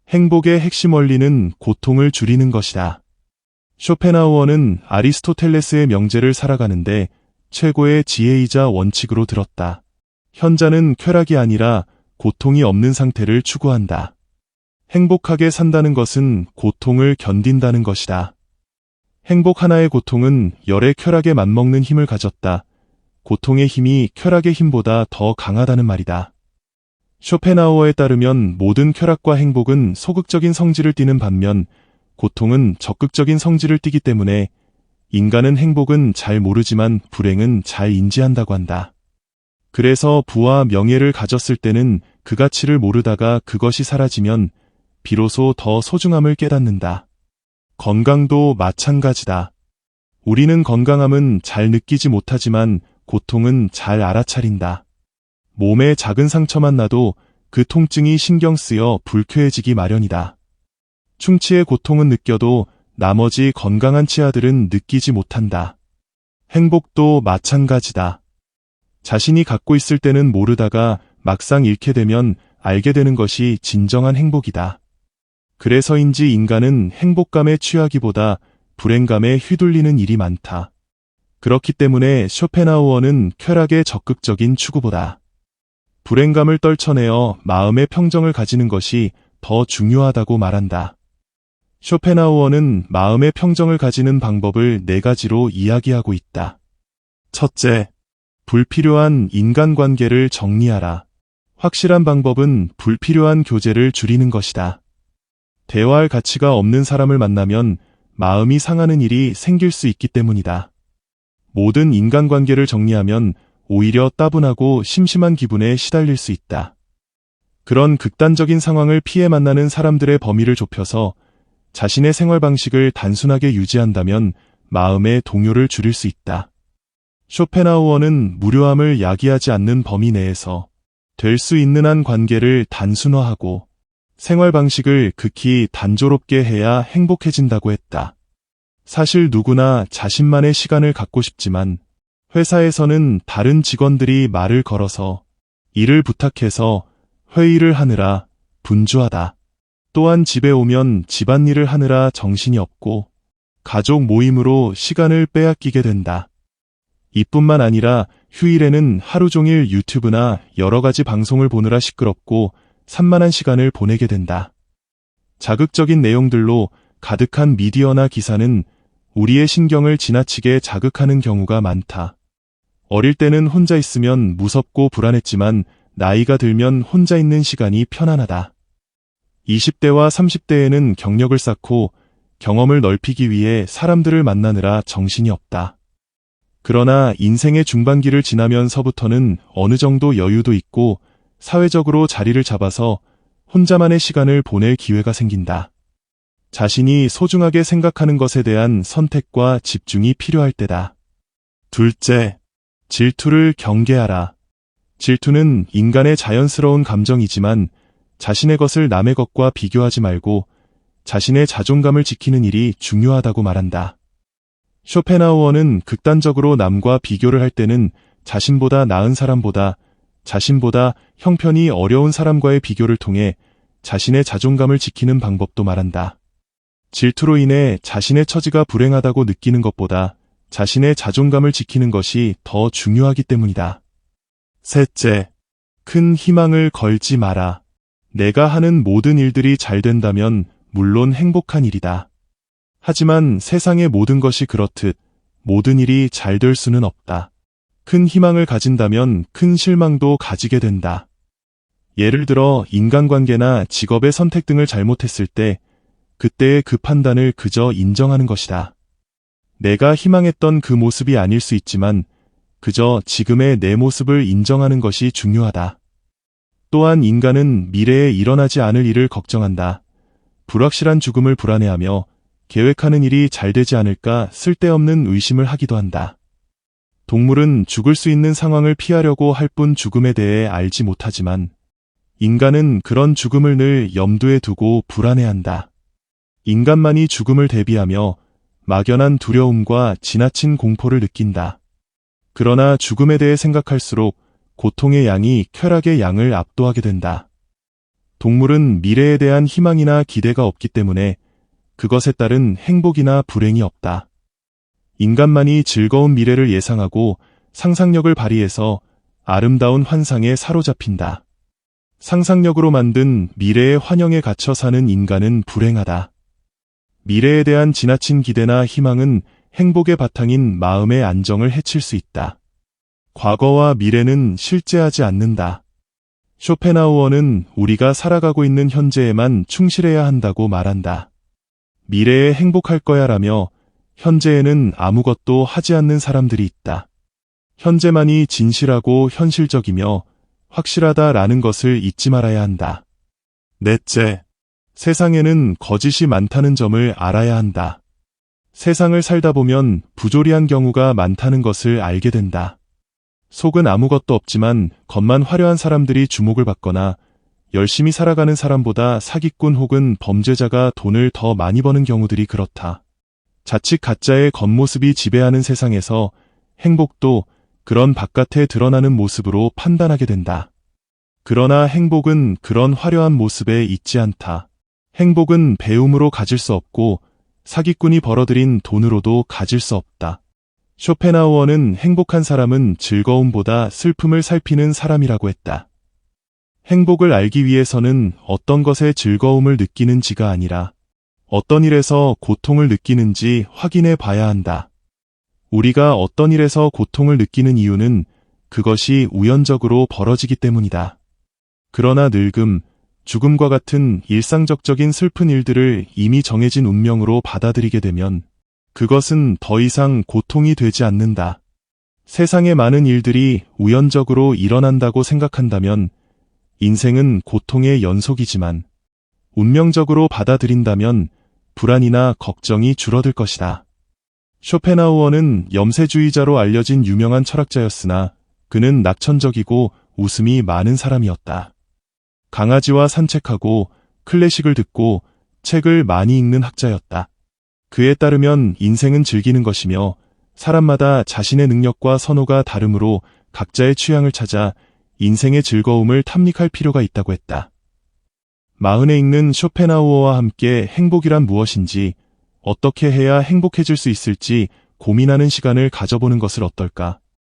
행복의 핵심 원리는 고통을 줄이는 것이다. 쇼펜하우어는 아리스토텔레스의 명제를 살아가는데 최고의 지혜이자 원칙으로 들었다. 현자는 쾌락이 아니라 고통이 없는 상태를 추구한다. 행복하게 산다는 것은 고통을 견딘다는 것이다. 행복 하나의 고통은 열의 쾌락에 맞먹는 힘을 가졌다. 고통의 힘이 쾌락의 힘보다 더 강하다는 말이다. 쇼펜하우어에 따르면 모든 쾌락과 행복은 소극적인 성질을 띠는 반면 고통은 적극적인 성질을 띠기 때문에 인간은 행복은 잘 모르지만 불행은 잘 인지한다고 한다. 그래서 부와 명예를 가졌을 때는 그 가치를 모르다가 그것이 사라지면 비로소 더 소중함을 깨닫는다. 건강도 마찬가지다. 우리는 건강함은 잘 느끼지 못하지만 고통은 잘 알아차린다. 몸에 작은 상처만 나도 그 통증이 신경 쓰여 불쾌해지기 마련이다. 충치의 고통은 느껴도 나머지 건강한 치아들은 느끼지 못한다. 행복도 마찬가지다. 자신이 갖고 있을 때는 모르다가 막상 잃게 되면 알게 되는 것이 진정한 행복이다. 그래서인지 인간은 행복감에 취하기보다 불행감에 휘둘리는 일이 많다. 그렇기 때문에 쇼펜하우어는 쾌락의 적극적인 추구보다 불행감을 떨쳐내어 마음의 평정을 가지는 것이 더 중요하다고 말한다. 쇼펜하우어는 마음의 평정을 가지는 방법을 4가지로 이야기하고 있다. 첫째, 불필요한 인간관계를 정리하라. 확실한 방법은 불필요한 교제를 줄이는 것이다. 대화할 가치가 없는 사람을 만나면 마음이 상하는 일이 생길 수 있기 때문이다. 모든 인간관계를 정리하면 오히려 따분하고 심심한 기분에 시달릴 수 있다. 그런 극단적인 상황을 피해 만나는 사람들의 범위를 좁혀서 자신의 생활 방식을 단순하게 유지한다면 마음의 동요를 줄일 수 있다. 쇼펜하우어는 무료함을 야기하지 않는 범위 내에서 될 수 있는 한 관계를 단순화하고 생활 방식을 극히 단조롭게 해야 행복해진다고 했다. 사실 누구나 자신만의 시간을 갖고 싶지만 회사에서는 다른 직원들이 말을 걸어서 일을 부탁해서 회의를 하느라 분주하다. 또한 집에 오면 집안일을 하느라 정신이 없고 가족 모임으로 시간을 빼앗기게 된다. 이뿐만 아니라 휴일에는 하루 종일 유튜브나 여러 가지 방송을 보느라 시끄럽고 산만한 시간을 보내게 된다. 자극적인 내용들로 가득한 미디어나 기사는 우리의 신경을 지나치게 자극하는 경우가 많다. 어릴 때는 혼자 있으면 무섭고 불안했지만 나이가 들면 혼자 있는 시간이 편안하다. 20대와 30대에는 경력을 쌓고 경험을 넓히기 위해 사람들을 만나느라 정신이 없다. 그러나 인생의 중반기를 지나면서부터는 어느 정도 여유도 있고 사회적으로 자리를 잡아서 혼자만의 시간을 보낼 기회가 생긴다. 자신이 소중하게 생각하는 것에 대한 선택과 집중이 필요할 때다. 둘째, 질투를 경계하라. 질투는 인간의 자연스러운 감정이지만 자신의 것을 남의 것과 비교하지 말고 자신의 자존감을 지키는 일이 중요하다고 말한다. 쇼펜하우어는 극단적으로 남과 비교를 할 때는 자신보다 나은 사람보다 자신보다 형편이 어려운 사람과의 비교를 통해 자신의 자존감을 지키는 방법도 말한다. 질투로 인해 자신의 처지가 불행하다고 느끼는 것보다 자신의 자존감을 지키는 것이 더 중요하기 때문이다. 셋째, 큰 희망을 걸지 마라. 내가 하는 모든 일들이 잘 된다면 물론 행복한 일이다. 하지만 세상의 모든 것이 그렇듯 모든 일이 잘 될 수는 없다. 큰 희망을 가진다면 큰 실망도 가지게 된다. 예를 들어 인간관계나 직업의 선택 등을 잘못했을 때 그때의 그 판단을 그저 인정하는 것이다. 내가 희망했던 그 모습이 아닐 수 있지만 그저 지금의 내 모습을 인정하는 것이 중요하다. 또한 인간은 미래에 일어나지 않을 일을 걱정한다. 불확실한 죽음을 불안해하며 계획하는 일이 잘 되지 않을까 쓸데없는 의심을 하기도 한다. 동물은 죽을 수 있는 상황을 피하려고 할 뿐 죽음에 대해 알지 못하지만 인간은 그런 죽음을 늘 염두에 두고 불안해한다. 인간만이 죽음을 대비하며 막연한 두려움과 지나친 공포를 느낀다. 그러나 죽음에 대해 생각할수록 고통의 양이 쾌락의 양을 압도하게 된다. 동물은 미래에 대한 희망이나 기대가 없기 때문에 그것에 따른 행복이나 불행이 없다. 인간만이 즐거운 미래를 예상하고 상상력을 발휘해서 아름다운 환상에 사로잡힌다. 상상력으로 만든 미래의 환영에 갇혀 사는 인간은 불행하다. 미래에 대한 지나친 기대나 희망은 행복의 바탕인 마음의 안정을 해칠 수 있다. 과거와 미래는 실제하지 않는다. 쇼펜하우어는 우리가 살아가고 있는 현재에만 충실해야 한다고 말한다. 미래에 행복할 거야라며 현재에는 아무것도 하지 않는 사람들이 있다. 현재만이 진실하고 현실적이며 확실하다라는 것을 잊지 말아야 한다. 넷째, 세상에는 거짓이 많다는 점을 알아야 한다. 세상을 살다 보면 부조리한 경우가 많다는 것을 알게 된다. 속은 아무것도 없지만 겉만 화려한 사람들이 주목을 받거나 열심히 살아가는 사람보다 사기꾼 혹은 범죄자가 돈을 더 많이 버는 경우들이 그렇다. 자칫 가짜의 겉모습이 지배하는 세상에서 행복도 그런 바깥에 드러나는 모습으로 판단하게 된다. 그러나 행복은 그런 화려한 모습에 있지 않다. 행복은 배움으로 가질 수 없고 사기꾼이 벌어들인 돈으로도 가질 수 없다. 쇼펜하우어는 행복한 사람은 즐거움보다 슬픔을 살피는 사람이라고 했다. 행복을 알기 위해서는 어떤 것에 즐거움을 느끼는지가 아니라 어떤 일에서 고통을 느끼는지 확인해 봐야 한다. 우리가 어떤 일에서 고통을 느끼는 이유는 그것이 우연적으로 벌어지기 때문이다. 그러나 늙음, 죽음과 같은 일상적인 슬픈 일들을 이미 정해진 운명으로 받아들이게 되면 그것은 더 이상 고통이 되지 않는다. 세상의 많은 일들이 우연적으로 일어난다고 생각한다면 인생은 고통의 연속이지만 운명적으로 받아들인다면 불안이나 걱정이 줄어들 것이다. 쇼펜하우어는 염세주의자로 알려진 유명한 철학자였으나 그는 낙천적이고 웃음이 많은 사람이었다. 강아지와 산책하고 클래식을 듣고 책을 많이 읽는 학자였다. 그에 따르면 인생은 즐기는 것이며 사람마다 자신의 능력과 선호가 다르므로 각자의 취향을 찾아 인생의 즐거움을 탐닉할 필요가 있다고 했다. 마흔에 읽는 쇼펜하우어와 함께 행복이란 무엇인지, 어떻게 해야 행복해질 수 있을지 고민하는 시간을 가져보는 것을 어떨까?